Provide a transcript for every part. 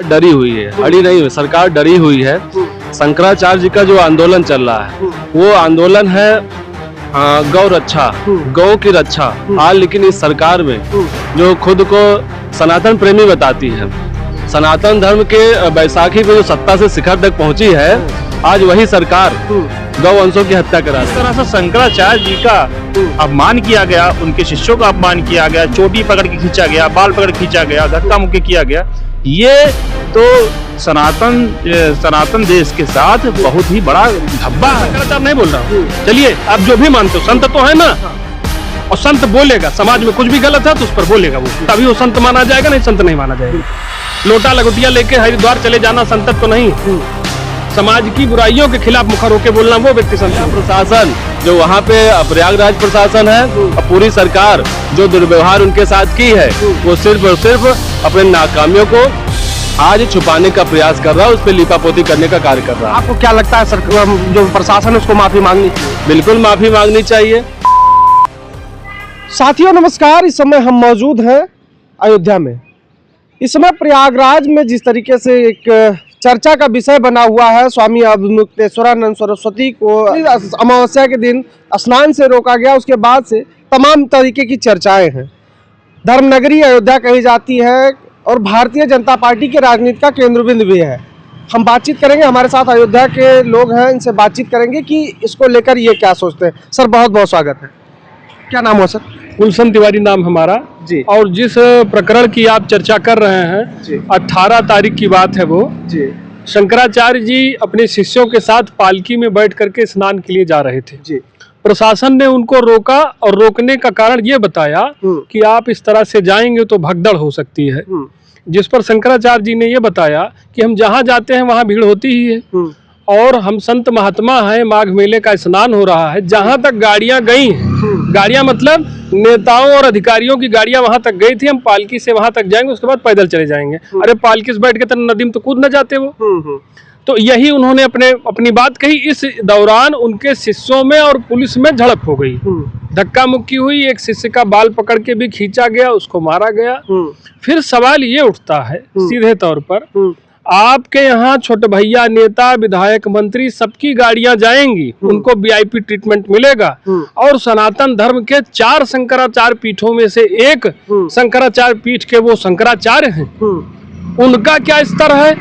डरी हुई है, अड़ी नहीं हुई, सरकार डरी हुई है। शंकराचार्य जी का जो आंदोलन चल रहा है वो आंदोलन है गौ रक्षा, गौ की रक्षा। आज लेकिन इस सरकार में जो खुद को सनातन प्रेमी बताती है, सनातन धर्म के बैसाखी पे जो सत्ता से शिखर तक पहुंची है, आज वही सरकार गौवंशों की हत्या करा रही है। इस तरह से शंकराचार्य जी का अपमान किया गया, उनके शिष्यों का अपमान किया गया, चोटी पकड़ के खींचा गया, बाल पकड़ के खींचा गया, धक्का मुक्की किया गया। ये तो सनातन देश के साथ बहुत ही बड़ा धब्बा है। शंकराचार्य नहीं बोल रहा हूँ, चलिए आप जो भी मानते हो, संत तो है ना, और संत बोलेगा, समाज में कुछ भी गलत है तो उस पर बोलेगा वो, तभी वो संत माना जाएगा, नहीं संत नहीं माना जाएगा। लोटा लगुटिया लेके हरिद्वार चले जाना संतत तो नहीं, समाज की बुराइयों के खिलाफ मुखर होकर बोलना वो व्यक्ति संत। प्रशासन जो वहाँ पे प्रयागराज प्रशासन है और पूरी सरकार जो दुर्व्यवहार उनके साथ की है, वो सिर्फ और सिर्फ अपने नाकामियों को आज छुपाने का प्रयास कर रहा है, उस पर लीपापोती करने का कार्य कर रहा है। आपको क्या लगता है सरकार जो प्रशासन है उसको माफी मांगनी चाहिए? बिल्कुल माफी मांगनी चाहिए। साथियों नमस्कार, इस समय हम मौजूद हैं अयोध्या में। इस समय प्रयागराज में जिस तरीके से एक चर्चा का विषय बना हुआ है, स्वामी अवधूतेश्वरानंद सरस्वती को अमावस्या के दिन स्नान से रोका गया, उसके बाद से तमाम तरीके की चर्चाएं हैं। धर्मनगरी अयोध्या कही जाती है और भारतीय जनता पार्टी के राजनीति का केंद्र बिंदु भी है। हम बातचीत करेंगे, हमारे साथ अयोध्या के लोग हैं, इनसे बातचीत करेंगे कि इसको लेकर ये क्या सोचते हैं। सर बहुत बहुत स्वागत है। क्या नाम हो सर? गुलशन तिवारी नाम हमारा जी। और जिस प्रकरण की आप चर्चा कर रहे हैं, 18 तारीख की बात है वो जी। शंकराचार्य जी अपने शिष्यों के साथ पालकी में बैठ करके स्नान के लिए जा रहे थे जी। प्रशासन ने उनको रोका और रोकने का कारण ये बताया कि आप इस तरह से जाएंगे तो भगदड़ हो सकती है, जिस पर शंकराचार्य जी ने ये बताया कि हम जहाँ जाते हैं वहाँ भीड़ होती ही है और हम संत महात्मा हैं, माघ मेले का स्नान हो रहा है, जहाँ तक गाड़ियाँ गई हैं, गाड़ियाँ मतलब नेताओं और अधिकारियों की गाड़ियाँ वहाँ तक गई थी, हम पालकी से वहाँ तक जाएंगे, उसके बाद पैदल चले जाएंगे। अरे पालकी से बैठ के तो नदी में तो कूद न जाते वो। तो यही उन्होंने अपनी बात कही। इस दौरान उनके शिष्यों में और पुलिस में झड़प हो गई, धक्का मुक्की हुई, एक शिष्य का बाल पकड़ के भी खींचा गया, उसको मारा गया। फिर सवाल ये उठता है सीधे तौर पर, आपके यहाँ छोटे भैया, नेता, विधायक, मंत्री सबकी गाड़ियां जाएंगी, उनको वीआईपी ट्रीटमेंट मिलेगा, और सनातन धर्म के 4 शंकराचार्य पीठों में से एक शंकराचार्य पीठ के वो शंकराचार्य हैं, उनका क्या स्तर है?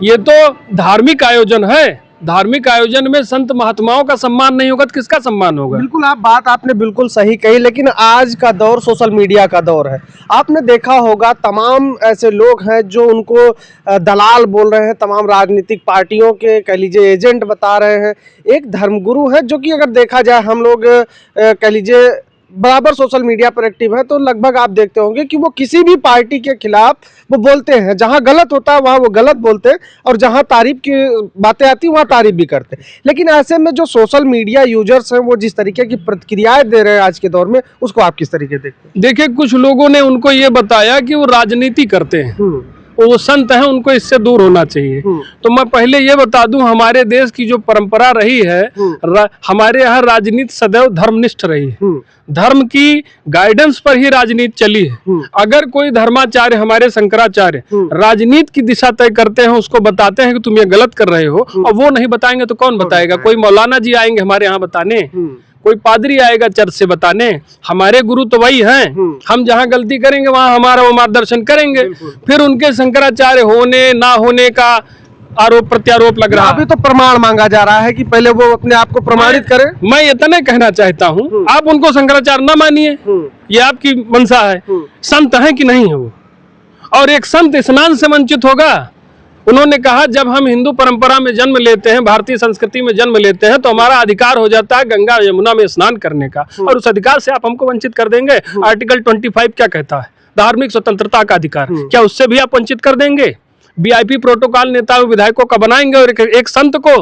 ये तो धार्मिक आयोजन है, धार्मिक आयोजन में संत महात्माओं का सम्मान नहीं होगा तो किसका सम्मान होगा? बिल्कुल, आपने बिल्कुल सही कही, लेकिन आज का दौर सोशल मीडिया का दौर है। आपने देखा होगा तमाम ऐसे लोग हैं जो उनको दलाल बोल रहे हैं, तमाम राजनीतिक पार्टियों के कह लीजिए एजेंट बता रहे हैं। एक धर्मगुरु है जो कि अगर देखा जाए, हम लोग कह लीजिए बराबर सोशल मीडिया पर एक्टिव है, तो लगभग आप देखते होंगे कि वो किसी भी पार्टी के खिलाफ वो बोलते हैं, जहां गलत होता है वहां वो गलत बोलते हैं और जहां तारीफ की बातें आती है वहां तारीफ भी करते हैं। लेकिन ऐसे में जो सोशल मीडिया यूजर्स हैं वो जिस तरीके की प्रतिक्रियाएं दे रहे हैं आज के दौर में, उसको आप किस तरीके देखते हैं? देखिए, कुछ लोगों ने उनको ये बताया कि वो राजनीति करते हैं, वो संत हैं, उनको इससे दूर होना चाहिए। तो मैं पहले ये बता दूं, हमारे देश की जो परंपरा रही है, हमारे यहाँ राजनीति सदैव धर्मनिष्ठ रही है, धर्म की गाइडेंस पर ही राजनीति चली है। अगर कोई धर्माचार्य, हमारे शंकराचार्य राजनीति की दिशा तय करते हैं, उसको बताते हैं कि तुम ये गलत कर रहे हो, और वो नहीं बताएंगे तो कौन बताएगा? कोई मौलाना जी आएंगे हमारे यहाँ बताने, कोई पादरी आएगा चर्च से बताने, हमारे गुरु तो वही हैं। हम जहाँ गलती करेंगे वहाँ हमारा वो मार्गदर्शन करेंगे। फिर उनके शंकराचार्य होने ना होने का आरोप प्रत्यारोप लग रहा है। अभी तो प्रमाण मांगा जा रहा है कि पहले वो अपने आप को प्रमाणित करें। मैं इतना कहना चाहता हूँ, आप उनको शंकराचार्य ना मानिए, ये आपकी मंशा है। संत है कि नहीं है वो? और एक संत स्नान से वंचित होगा? उन्होंने कहा जब हम हिंदू परंपरा में जन्म लेते हैं, भारतीय संस्कृति में जन्म लेते हैं, तो हमारा अधिकार हो जाता है गंगा यमुना में स्नान करने का, और उस अधिकार से आप हमको वंचित कर देंगे। आर्टिकल 25 क्या कहता है? धार्मिक स्वतंत्रता का अधिकार। क्या उससे भी आप वंचित कर देंगे? वीआईपी प्रोटोकॉल नेताओं विधायकों का बनाएंगे और एक संत को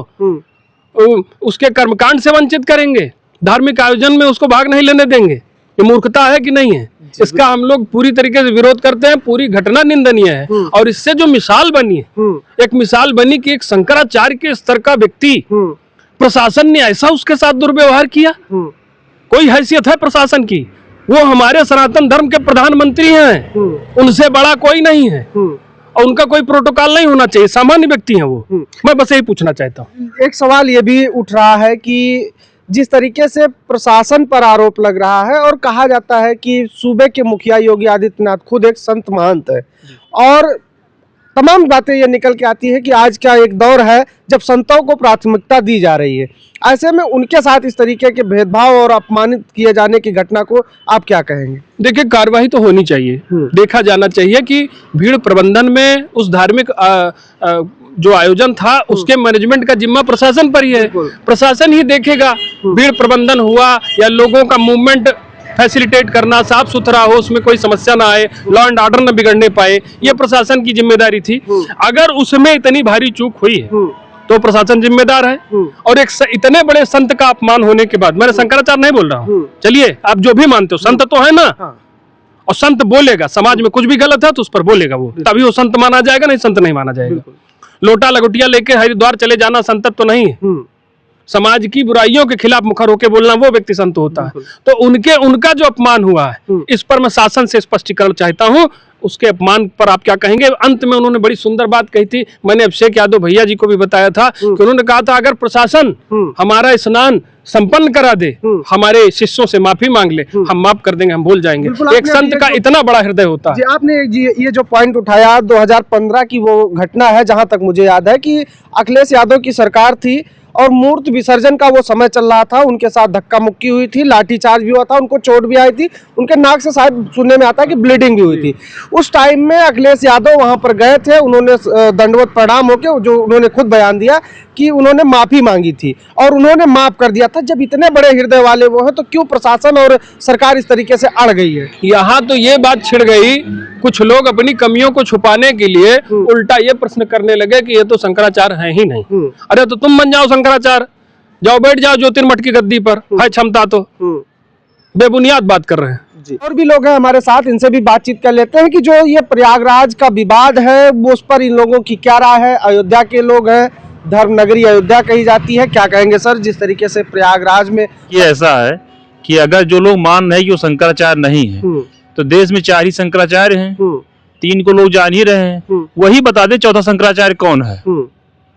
उसके कर्मकांड से वंचित करेंगे, धार्मिक आयोजन में उसको भाग नहीं लेने देंगे? ये मूर्खता है कि नहीं है? इसका हम लोग पूरी तरीके से विरोध करते हैं। पूरी घटना निंदनीय है। और इससे जो मिसाल बनी है, एक मिसाल बनी कि एक शंकराचार्य के स्तर का व्यक्ति, प्रशासन ने ऐसा उसके साथ दुर्व्यवहार किया। कोई हैसियत है प्रशासन की? वो हमारे सनातन धर्म के प्रधानमंत्री हैं, उनसे बड़ा कोई नहीं है। और उनका कोई प्रोटोकॉल नहीं होना चाहिए, सामान्य व्यक्ति हैं वो। मैं बस यही पूछना चाहता हूँ। एक सवाल ये भी उठ रहा है कि जिस तरीके से प्रशासन पर आरोप लग रहा है और कहा जाता है कि सूबे के मुखिया योगी आदित्यनाथ खुद एक संत महंत है, और तमाम बातें ये निकल के आती है कि आज का एक दौर है जब संतों को प्राथमिकता दी जा रही है। ऐसे में उनके साथ इस तरीके के भेदभाव और अपमानित किए जाने की घटना को आप क्या कहेंगे? देखिए, कार्रवाई तो होनी चाहिए, देखा जाना चाहिए कि भीड़ प्रबंधन में उस धार्मिक जो आयोजन था उसके मैनेजमेंट का जिम्मा प्रशासन पर ही है। प्रशासन ही देखेगा भीड़ प्रबंधन हुआ या लोगों का मूवमेंट फैसिलिटेट करना, साफ सुथरा हो, उसमें कोई समस्या ना आए, लॉ एंड ऑर्डर न बिगड़ने पाए, ये प्रशासन की जिम्मेदारी थी। अगर उसमें इतनी भारी चूक हुई है तो प्रशासन जिम्मेदार है। और एक इतने बड़े संत का अपमान होने के बाद, मैंने शंकराचार्य नहीं बोल रहा हूँ, चलिए आप जो भी मानते हो, संत तो है ना, और संत बोलेगा, समाज में कुछ भी गलत है तो उस पर बोलेगा वो, तभी वो संत माना जाएगा, नहीं संत नहीं माना जाएगा। लोटा लगुटिया लेके हरिद्वार चले जाना संत तो नहीं है। समाज की बुराइयों के खिलाफ मुखर होकर बोलना वो व्यक्ति संत होता है। तो उनका जो अपमान हुआ है, इस पर मैं शासन से स्पष्टीकरण चाहता हूँ। उसके अपमान पर आप क्या कहेंगे? अंत में उन्होंने बड़ी सुंदर बात कही थी, मैंने अभिषेक यादव भैया जी को भी बताया था कि उन्होंने कहा था अगर प्रशासन हमारा स्नान संपन्न करा दे, हमारे शिष्यों से माफी मांग ले, हम माफ कर देंगे, हम भूल जाएंगे। एक संत का इतना बड़ा हृदय होता है। आपने ये जो पॉइंट उठाया 2015 की वो घटना है, जहां तक मुझे याद है कि अखिलेश यादव की सरकार थी और मूर्ति विसर्जन का वो समय चल रहा था, उनके साथ धक्का मुक्की हुई थी, लाठीचार्ज भी हुआ था, उनको चोट भी आई थी, उनके नाक से शायद सुनने में आता है कि ब्लीडिंग भी हुई थी। उस टाइम में अखिलेश यादव वहां पर गए थे, उन्होंने दंडवत प्रणाम होकर, जो उन्होंने खुद बयान दिया कि उन्होंने माफी मांगी थी और उन्होंने माफ कर दिया था। जब इतने बड़े हृदय वाले वो है तो क्यों प्रशासन और सरकार इस तरीके से अड़ गई है? यहाँ तो ये बात छिड़ गई, कुछ लोग अपनी कमियों को छुपाने के लिए उल्टा ये प्रश्न करने लगे कि ये तो शंकराचार्य है ही नहीं। अरे तो तुम बन जाओ शंकराचार्य, जाओ बैठ जाओ ज्योतिर्मठ की गद्दी पर, है क्षमता तो। बेबुनियाद बात कर रहे हैं। और भी लोग हैं हमारे साथ, इनसे भी बातचीत कर लेते हैं कि जो ये प्रयागराज का विवाद है वो उस पर इन लोगों की क्या राय है। अयोध्या के लोग हैं, धर्म नगरी अयोध्या कही जाती है, क्या कहेंगे सर जिस तरीके से प्रयागराज में? ये ऐसा है कि अगर जो लोग मान रहे हैं कि वो शंकराचार्य नहीं है, तो देश में 4 ही शंकराचार्य हैं, 3 को लोग जान ही रहे हैं, वही बता दे चौथा शंकराचार्य कौन है।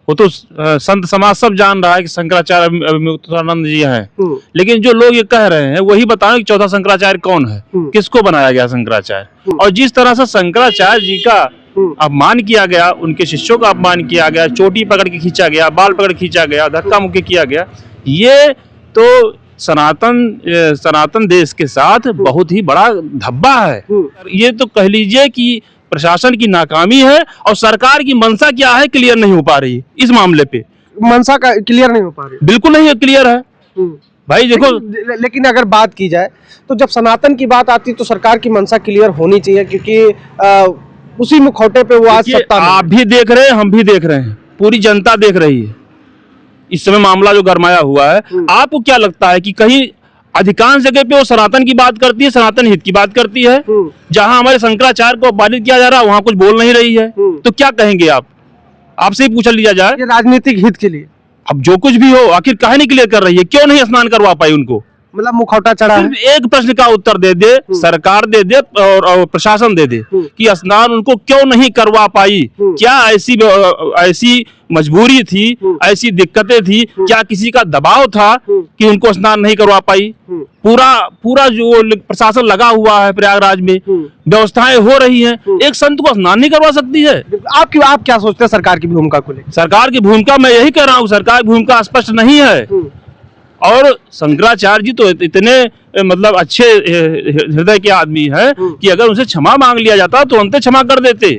वो तो संत समाज सब जान रहा है कि शंकराचार्य अवधूतानंद जी हैं, लेकिन जो लोग ये कह रहे हैं वही बताएं कि चौथा शंकराचार्य कौन है, किसको बनाया गया शंकराचार्य। और जिस तरह से शंकराचार्य जी का अपमान किया गया, उनके शिष्यों का अपमान किया गया, चोटी पकड़ के खींचा गया, बाल पकड़ खींचा गया, धक्का मुक्की किया गया, ये तो सनातन देश के साथ बहुत ही बड़ा धब्बा है। ये तो कह लीजिए कि प्रशासन की नाकामी है और सरकार की मंशा क्या है क्लियर नहीं हो पा रही इस मामले पे। मंशा का क्लियर नहीं हो पा रही? बिल्कुल नहीं क्लियर है भाई। देखो लेकिन अगर बात की जाए तो जब सनातन की बात आती तो सरकार की मंशा क्लियर होनी चाहिए, क्योंकि उसी मुखौटे पे वो आज सत्ता में। आप भी देख रहे हैं, हम भी देख रहे हैं, पूरी जनता देख रही है इस समय मामला जो गरमाया हुआ है। आपको क्या लगता है कि कहीं अधिकांश जगह पे वो सनातन की बात करती है, सनातन हित की बात करती है, जहां हमारे शंकराचार्य को अपमानित किया जा रहा है वहां कुछ बोल नहीं रही है, तो क्या कहेंगे आप? आपसे ही पूछा लिया जाए। ये राजनीतिक हित के लिए अब जो कुछ भी हो, आखिर काहे नहीं क्लियर कर रही है? क्यों नहीं स्नान करवा पाई उनको? मतलब मुखौटा चढ़ा है। एक प्रश्न का उत्तर दे दे, सरकार दे दे और प्रशासन दे दे कि स्नान उनको क्यों नहीं करवा पाई। क्या ऐसी मजबूरी थी, ऐसी दिक्कतें थी, क्या किसी का दबाव था कि उनको स्नान नहीं करवा पाई? पूरा जो प्रशासन लगा हुआ है प्रयागराज में, व्यवस्थाएं हो रही हैं, एक संत को स्नान नहीं करवा सकती है। आप क्या सोचते हैं सरकार की भूमिका को लेकर? सरकार की भूमिका मैं यही कह रहा हूँ, सरकार की भूमिका स्पष्ट नहीं है। और शंकराचार्य जी तो इतने मतलब अच्छे हृदय के आदमी हैं कि अगर उनसे क्षमा मांग लिया जाता तो अंत क्षमा कर देते।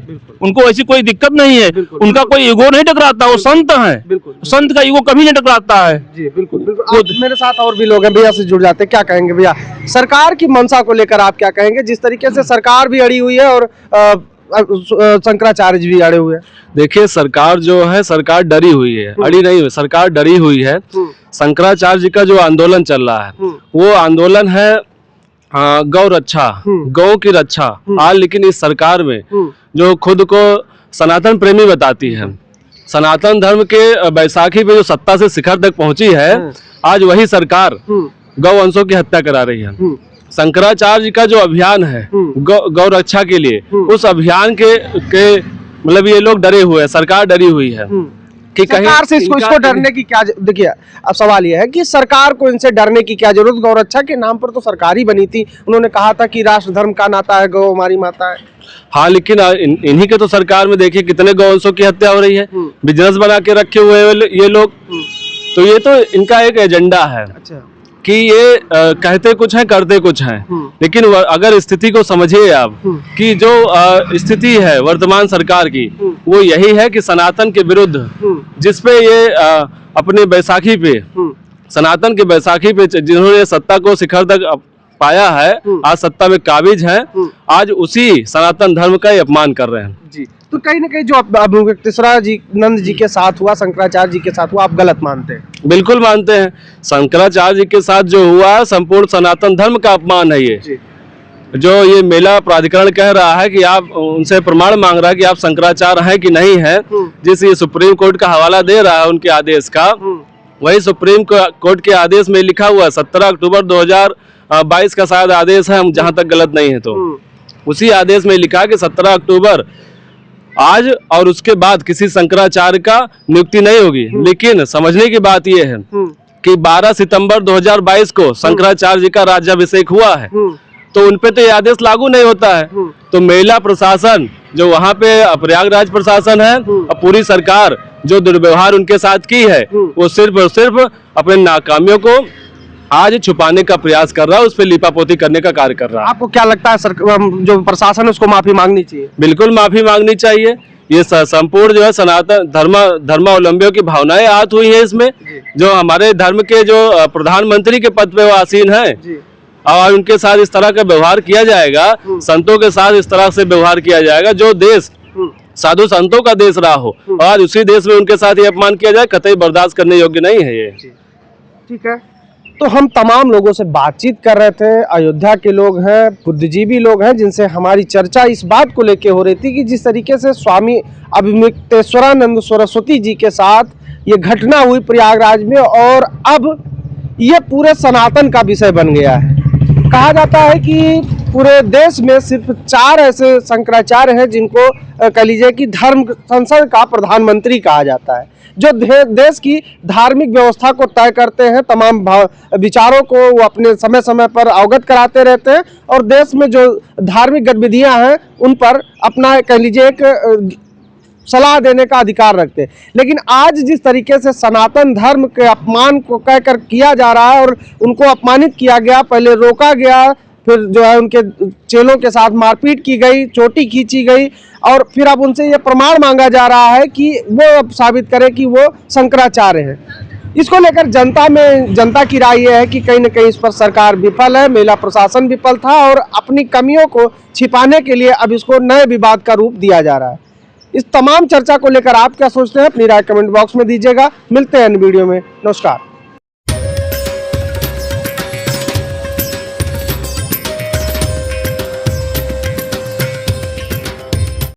उनको ऐसी कोई दिक्कत नहीं है, उनका कोई ईगो नहीं टकराता, वो संत हैं, संत का ईगो कभी नहीं टकराता है। जी बिल्कुल। मेरे साथ और भी लोग हैं, भैया से जुड़ जाते हैं। क्या कहेंगे भैया सरकार की मंशा को लेकर? आप क्या कहेंगे जिस तरीके से सरकार भी अड़ी हुई है और शंकराचार्य जी भी अड़े हुए हैं? देखिए, सरकार जो है, सरकार डरी हुई है, अड़ी नहीं हुई, सरकार डरी हुई है। शंकराचार्य जी का जो आंदोलन चल रहा है वो आंदोलन है गौ रक्षा, गौ की रक्षा। आज लेकिन इस सरकार में जो खुद को सनातन प्रेमी बताती है, सनातन धर्म के बैसाखी पे जो सत्ता से शिखर तक पहुंची है, आज वही सरकार गौ वंशों की हत्या करा रही है। शंकराचार्य जी का जो अभियान है गौ रक्षा के लिए, उस अभियान के मतलब ये लोग डरे हुए हैं, सरकार डरी हुई है कि कहीं सरकार से इसको डरने की क्या, देखिए अब सवाल ये है कि सरकार को इनसे डरने की क्या जरूरत। गौरक्षा के नाम पर तो सरकार ही बनी थी, उन्होंने कहा था कि राष्ट्र धर्म का नाता है, गौ हमारी माता है। हाँ, लेकिन इन्हीं के तो सरकार में देखिए कितने गौवंशों की हत्या हो रही है, बिजनेस बना के रखे हुए हैं ये लोग। तो ये तो इनका एक एजेंडा है। अच्छा। कि ये कहते कुछ है करते कुछ है, लेकिन अगर स्थिति को समझिए आप कि जो स्थिति है वर्तमान सरकार की वो यही है कि सनातन के विरुद्ध जिसपे ये अपने बैसाखी पे सनातन के बैसाखी पे जिन्होंने सत्ता को शिखर तक पाया है, आज सत्ता में काबिज है, आज उसी सनातन धर्म का ही अपमान कर रहे हैं जी। तो कहीं ना कहीं जो अब तीसरा जी नंद जी के साथ हुआ, शंकराचार्य जी के साथ हुआ, आप गलत मानते हैं? बिल्कुल मानते हैं। शंकराचार्य जी के साथ जो हुआ संपूर्ण सनातन धर्म का अपमान है। ये जो ये मेला प्राधिकरण कह रहा है कि आप उनसे प्रमाण मांग रहा है कि आप शंकराचार्य हैं कि नहीं है, जिस ये सुप्रीम कोर्ट का हवाला दे रहा है उनके आदेश का, वही सुप्रीम कोर्ट के आदेश में लिखा हुआ 17 अक्टूबर 2022 का शायद आदेश है, हम जहां तक गलत नहीं है तो उसी आदेश में लिखा कि 17 अक्टूबर आज और उसके बाद किसी शंकराचार्य का नियुक्ति नहीं होगी। लेकिन समझने की बात यह है कि 12 सितंबर 2022 को शंकराचार्य जी का राज्याभिषेक हुआ है, तो उनपे तो ये आदेश लागू नहीं होता है। तो मेला प्रशासन जो वहाँ पे प्रयागराज प्रशासन है और पूरी सरकार जो दुर्व्यवहार उनके साथ की है, वो सिर्फ और सिर्फ अपने नाकामियों को आज छुपाने का प्रयास कर रहा है, उस पर लिपापोती करने का कार्य कर रहा है। आपको क्या लगता है जो प्रशासन है उसको माफी मांगनी चाहिए? बिल्कुल माफी मांगनी चाहिए। ये संपूर्ण जो है सनातन धर्मावलंबियों की भावनाएं आहत हुई है इसमें। जो हमारे धर्म के जो प्रधानमंत्री के पद पे वो आसीन है और उनके साथ इस तरह का व्यवहार किया जाएगा, संतों के साथ इस तरह से व्यवहार किया जाएगा, जो देश साधु संतों का देश रहा हो और आज उसी देश में उनके साथ ये अपमान किया जाए, कतई बर्दाश्त करने योग्य नहीं है ये। ठीक है, तो हम तमाम लोगों से बातचीत कर रहे थे, अयोध्या के लोग हैं, बुद्धिजीवी लोग हैं, जिनसे हमारी चर्चा इस बात को लेके हो रही थी कि जिस तरीके से स्वामी अभिमुक्तेश्वरानंद सरस्वती जी के साथ ये घटना हुई प्रयागराज में और अब ये पूरे सनातन का विषय बन गया है। कहा जाता है कि पूरे देश में सिर्फ 4 ऐसे शंकराचार्य हैं जिनको कह लीजिए कि धर्म संसद का प्रधानमंत्री कहा जाता है, जो देश की धार्मिक व्यवस्था को तय करते हैं, तमाम विचारों को वो अपने समय समय पर अवगत कराते रहते हैं और देश में जो धार्मिक गतिविधियां हैं उन पर अपना कह लीजिए एक सलाह देने का अधिकार रखते हैं। लेकिन आज जिस तरीके से सनातन धर्म के अपमान को कहकर किया जा रहा है और उनको अपमानित किया गया, पहले रोका गया, फिर जो है उनके चेलों के साथ मारपीट की गई, चोटी खींची गई और फिर अब उनसे ये प्रमाण मांगा जा रहा है कि वो अब साबित करें कि वो शंकराचार्य हैं। इसको लेकर जनता की राय ये है कि कहीं न कहीं इस पर सरकार विफल है, मेला प्रशासन विफल था और अपनी कमियों को छिपाने के लिए अब इसको नए विवाद का रूप दिया जा रहा है। इस तमाम चर्चा को लेकर आप क्या सोचते हैं, अपनी राय कमेंट बॉक्स में दीजिएगा। मिलते हैं वीडियो में, नमस्कार।